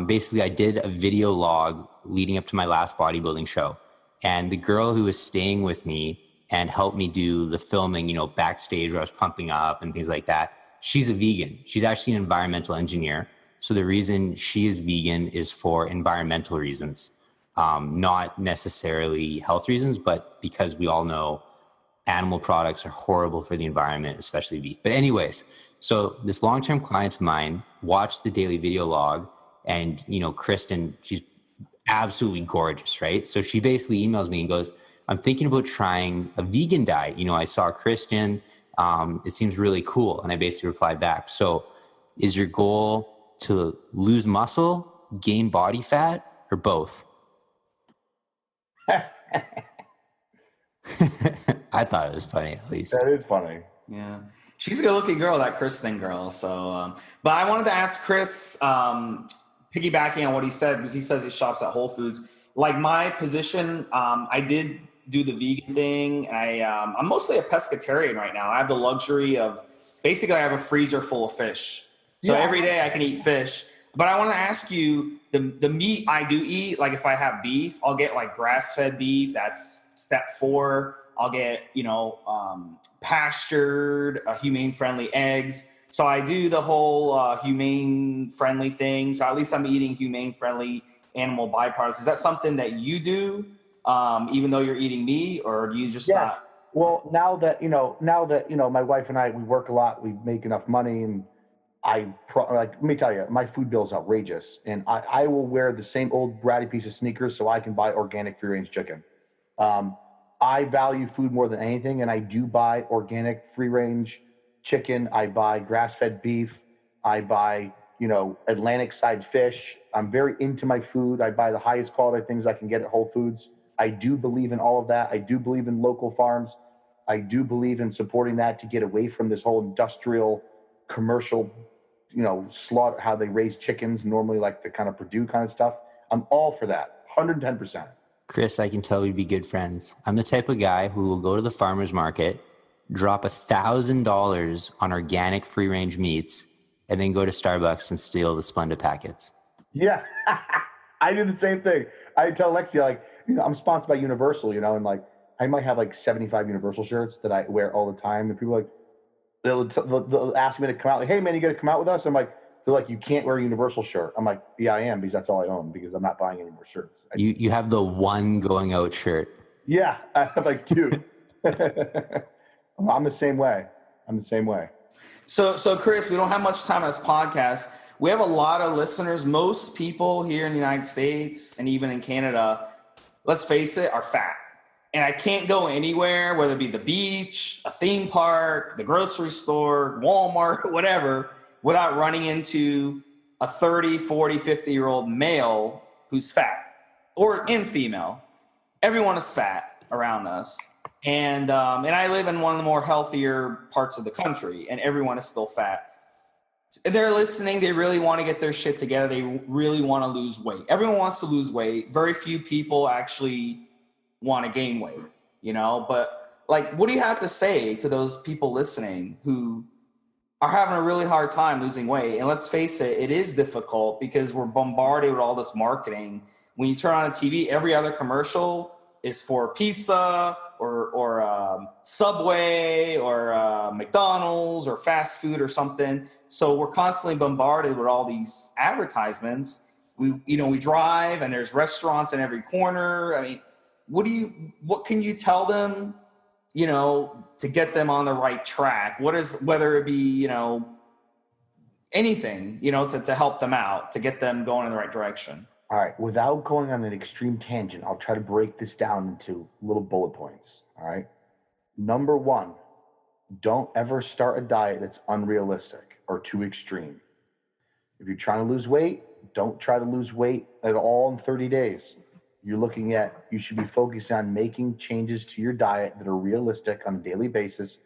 Basically, I did a video log leading up to my last bodybuilding show, and the girl who was staying with me and helped me do the filming, backstage where I was pumping up and things like that, she's a vegan. She's actually an environmental engineer. So the reason she is vegan is for environmental reasons, not necessarily health reasons, but because we all know animal products are horrible for the environment, especially beef. But anyways, so this long-term client of mine watched the daily video log, and, Kristen, she's absolutely gorgeous, right? So she basically emails me and goes, I'm thinking about trying a vegan diet. I saw Kristen, it seems really cool. And I basically replied back, so is your goal to lose muscle, gain body fat, or both? I thought it was funny, at least. That is funny. Yeah. She's a good-looking girl, that Kristen girl. So, but I wanted to ask Chris, piggybacking on what he said, because he says he shops at Whole Foods. Like my position, I did do the vegan thing. I'm mostly a pescatarian right now. I have the luxury of, basically I have a freezer full of fish. So every day I can eat fish. But I want to ask you, the meat I do eat, like if I have beef, I'll get like grass-fed beef. That's step 4. I'll get, pastured, humane-friendly eggs. So I do the whole humane-friendly thing. So at least I'm eating humane-friendly animal byproducts. Is that something that you do, even though you're eating meat, or do you just not? Well, now that my wife and I, we work a lot, we make enough money, and let me tell you, my food bill is outrageous, and I will wear the same old bratty piece of sneakers so I can buy organic free-range chicken. I value food more than anything, and I do buy organic free-range chicken. I buy grass-fed beef. I buy, Atlantic-side fish. I'm very into my food. I buy the highest quality things I can get at Whole Foods. I do believe in all of that. I do believe in local farms. I do believe in supporting that to get away from this whole industrial, commercial, slaughter, how they raise chickens, normally like the kind of Purdue kind of stuff. I'm all for that, 110%. Chris, I can tell we'd be good friends. I'm the type of guy who will go to the farmer's market, drop $1,000 on organic free-range meats, and then go to Starbucks and steal the Splenda packets. Yeah, I do the same thing. I tell Alexia, like, I'm sponsored by Universal, and like, I might have like 75 Universal shirts that I wear all the time. And people are like, they'll ask me to come out. Like, hey man, you got to come out with us? I'm like, they're like, you can't wear a Universal shirt. I'm like, yeah, I am, because that's all I own, because I'm not buying any more shirts. You have the one going out shirt. Yeah, I'm like, dude. I'm the same way. So Chris, we don't have much time on this podcast. We have a lot of listeners. Most people here in the United States and even in Canada, let's face it, are fat. And I can't go anywhere, whether it be the beach, a theme park, the grocery store, Walmart, whatever, without running into a 30, 40, 50-year-old male who's fat, or in female. Everyone is fat around us. And I live in one of the more healthier parts of the country, and everyone is still fat. They're listening. They really want to get their shit together. They really want to lose weight. Everyone wants to lose weight. Very few people actually want to gain weight, but like, what do you have to say to those people listening who are having a really hard time losing weight? And let's face it, it is difficult because we're bombarded with all this marketing. When you turn on the TV, every other commercial is for pizza or Subway or McDonald's or fast food or something. So we're constantly bombarded with all these advertisements. We drive and there's restaurants in every corner. I mean, what can you tell them, to get them on the right track? Whether it be, anything, to help them out, to get them going in the right direction. All right. Without going on an extreme tangent, I'll try to break this down into little bullet points. All right. Number one, don't ever start a diet that's unrealistic or too extreme. If you're trying to lose weight, don't try to lose weight at all in 30 days. You should be focusing on making changes to your diet that are realistic on a daily basis,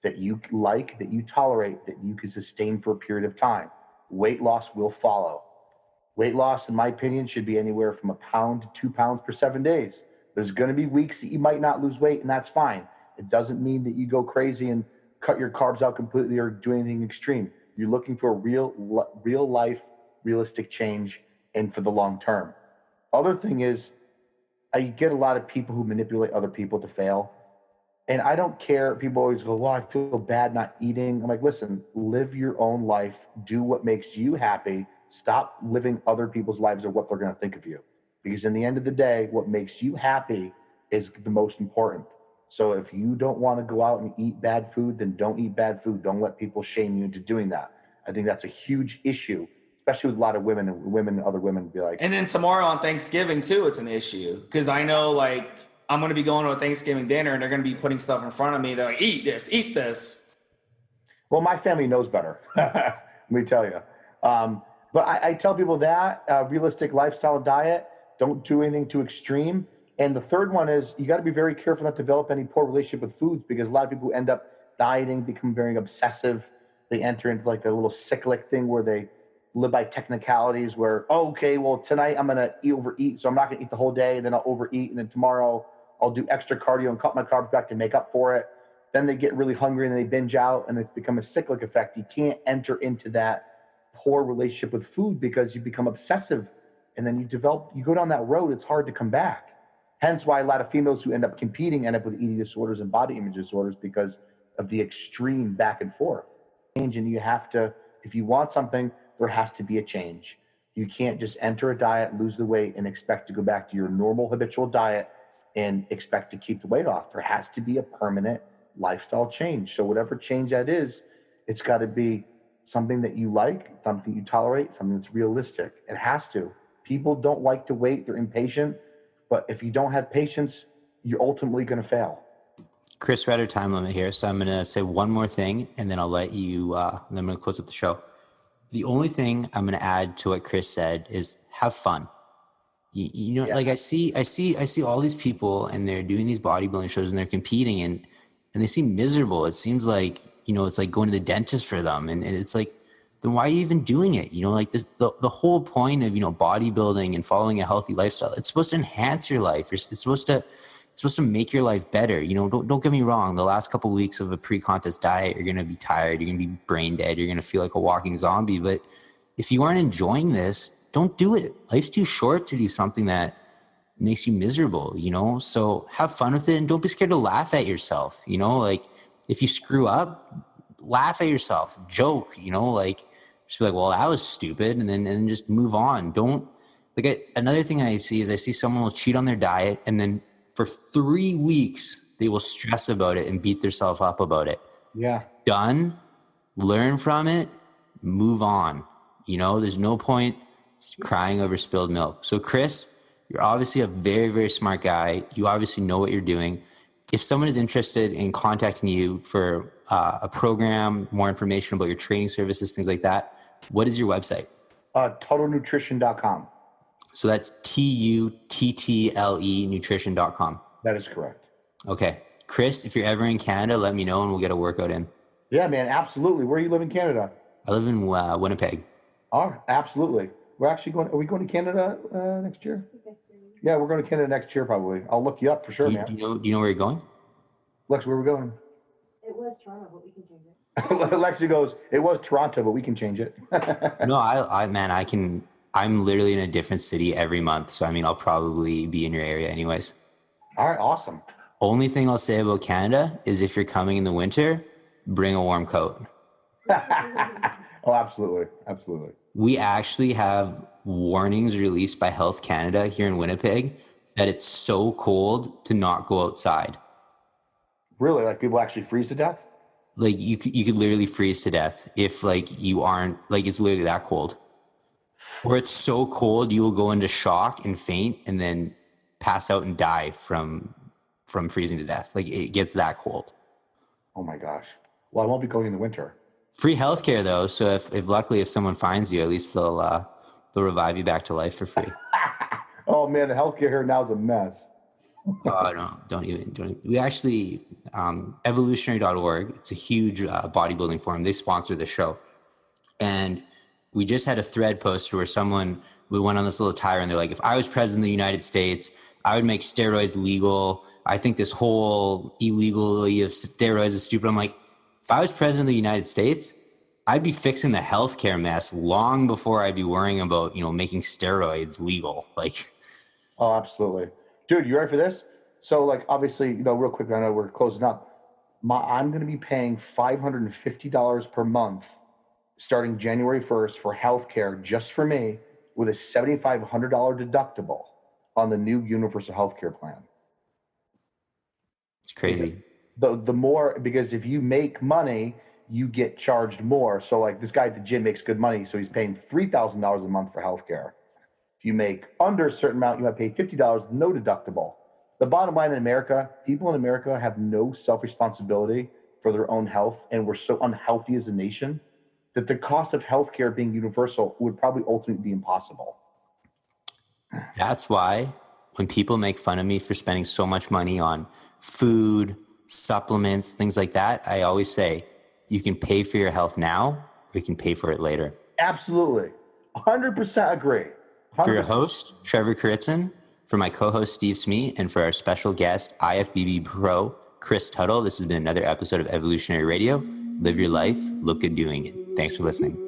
that you like, that you tolerate, that you can sustain for a period of time. Weight loss will follow. Weight loss, in my opinion, should be anywhere from 1 pound to 2 pounds per 7 days. There's going to be weeks that you might not lose weight, and that's fine. It doesn't mean that you go crazy and cut your carbs out completely or do anything extreme. You're looking for a real life, realistic change and for the long term. Other thing is, I get a lot of people who manipulate other people to fail. And I don't care. People always go, well, I feel bad not eating. I'm like, listen, live your own life. Do what makes you happy. Stop living other people's lives or what they're going to think of you. Because in the end of the day, what makes you happy is the most important. So if you don't want to go out and eat bad food, then don't eat bad food. Don't let people shame you into doing that. I think that's a huge issue, especially with a lot of women and other women be like. And then tomorrow on Thanksgiving too, it's an issue. Because I know I'm going to be going to a Thanksgiving dinner and they're going to be putting stuff in front of me. They're like, eat this. Well, my family knows better. Let me tell you. But I tell people that realistic lifestyle diet, don't do anything too extreme. And the third one is you got to be very careful not to develop any poor relationship with foods, because a lot of people who end up dieting become very obsessive. They enter into like a little cyclic thing where they live by technicalities where, okay, well, tonight I'm going to overeat, so I'm not going to eat the whole day. Then I'll overeat. And then tomorrow I'll do extra cardio and cut my carbs back to make up for it. Then they get really hungry and they binge out, and it's become a cyclic effect. You can't enter into that poor relationship with food because you become obsessive, and then you go down that road. It's hard to come back. Hence why a lot of females who end up competing end up with eating disorders and body image disorders, because of the extreme back and forth. And you have to, if you want something, there has to be a change. You can't just enter a diet, lose the weight, and expect to go back to your normal habitual diet and expect to keep the weight off. There has to be a permanent lifestyle change. So whatever change that is, it's got to be something that you like, something you tolerate, something that's realistic. It has to. People don't like to wait. They're impatient. But if you don't have patience, you're ultimately going to fail. Chris, we're at our time limit here, so I'm going to say one more thing, and then I'll let you, and then I'm going to close up the show. The only thing I'm going to add to what Chris said is have fun. Like I see all these people, and they're doing these bodybuilding shows, and they're competing, and they seem miserable. It seems like, it's like going to the dentist for them. And it's like, then why are you even doing it? Like this, the whole point of, bodybuilding and following a healthy lifestyle, it's supposed to enhance your life. It's supposed to make your life better. Don't get me wrong. The last couple of weeks of a pre-contest diet, you're going to be tired. You're going to be brain dead. You're going to feel like a walking zombie. But if you aren't enjoying this, don't do it. Life's too short to do something that makes you miserable, So have fun with it, and don't be scared to laugh at yourself. Like if you screw up, laugh at yourself, joke, just be like, well, that was stupid. And then just move on. Another thing I see someone will cheat on their diet, and then for 3 weeks, they will stress about it and beat themselves up about it. Yeah. Done. Learn from it. Move on. There's no point crying over spilled milk. So Chris, you're obviously a very, very smart guy. You obviously know what you're doing. If someone is interested in contacting you for a program, more information about your training services, things like that, what is your website? TuttleNutrition.com. So that's TUTTLE nutrition.com. That is correct. Okay. Chris, if you're ever in Canada, let me know and we'll get a workout in. Yeah, man, absolutely. Where do you live in Canada? I live in Winnipeg. Oh, absolutely. Are we going to Canada next year? Yeah, we're going to Canada next year probably. I'll look you up for sure, man. Do you know where you're going? Lex, where are we going? It was Toronto, but we can change it. Lexi goes, it was Toronto, but we can change it. No, I'm literally in a different city every month. So, I'll probably be in your area anyways. All right. Awesome. Only thing I'll say about Canada is if you're coming in the winter, bring a warm coat. Oh, absolutely. Absolutely. We actually have warnings released by Health Canada here in Winnipeg that it's so cold to not go outside. Really? Like people actually freeze to death? Like you could literally freeze to death if like you aren't, like it's literally that cold. Or it's so cold you will go into shock and faint and then pass out and die from freezing to death. Like it gets that cold. Oh my gosh. Well, I won't be going in the winter. Free healthcare though, so if luckily if someone finds you, at least they'll revive you back to life for free. Oh man, the healthcare here now is a mess. Oh, don't even. We actually, evolutionary.org, it's a huge bodybuilding forum. They sponsor the show. And we just had a thread posted where we went on this little tire and they're like, if I was president of the United States, I would make steroids legal. I think this whole illegality of steroids is stupid. I'm like, if I was president of the United States, I'd be fixing the healthcare mess long before I'd be worrying about, making steroids legal. Like, oh, absolutely. Dude, you ready for this? So, like, obviously, real quick, I know we're closing up. I'm going to be paying $550 per month starting January 1st for healthcare just for me with a $7,500 deductible on the new universal healthcare plan. it's crazy. The more, because if you make money, you get charged more. So, like, this guy at the gym makes good money, so he's paying $3,000 a month for healthcare. If you make under a certain amount, you might pay $50, no deductible. The bottom line in America, people in America have no self-responsibility for their own health, and we're so unhealthy as a nation that the cost of healthcare being universal would probably ultimately be impossible. That's why when people make fun of me for spending so much money on food, supplements, things like that, I always say, you can pay for your health now, or you can pay for it later. Absolutely. 100% agree. 100%. For your host, Trevor Kouritzin, for my co-host, Steve Smee, and for our special guest, IFBB Pro, Chris Tuttle, this has been another episode of Evolutionary Radio. Live your life, look good doing it. Thanks for listening.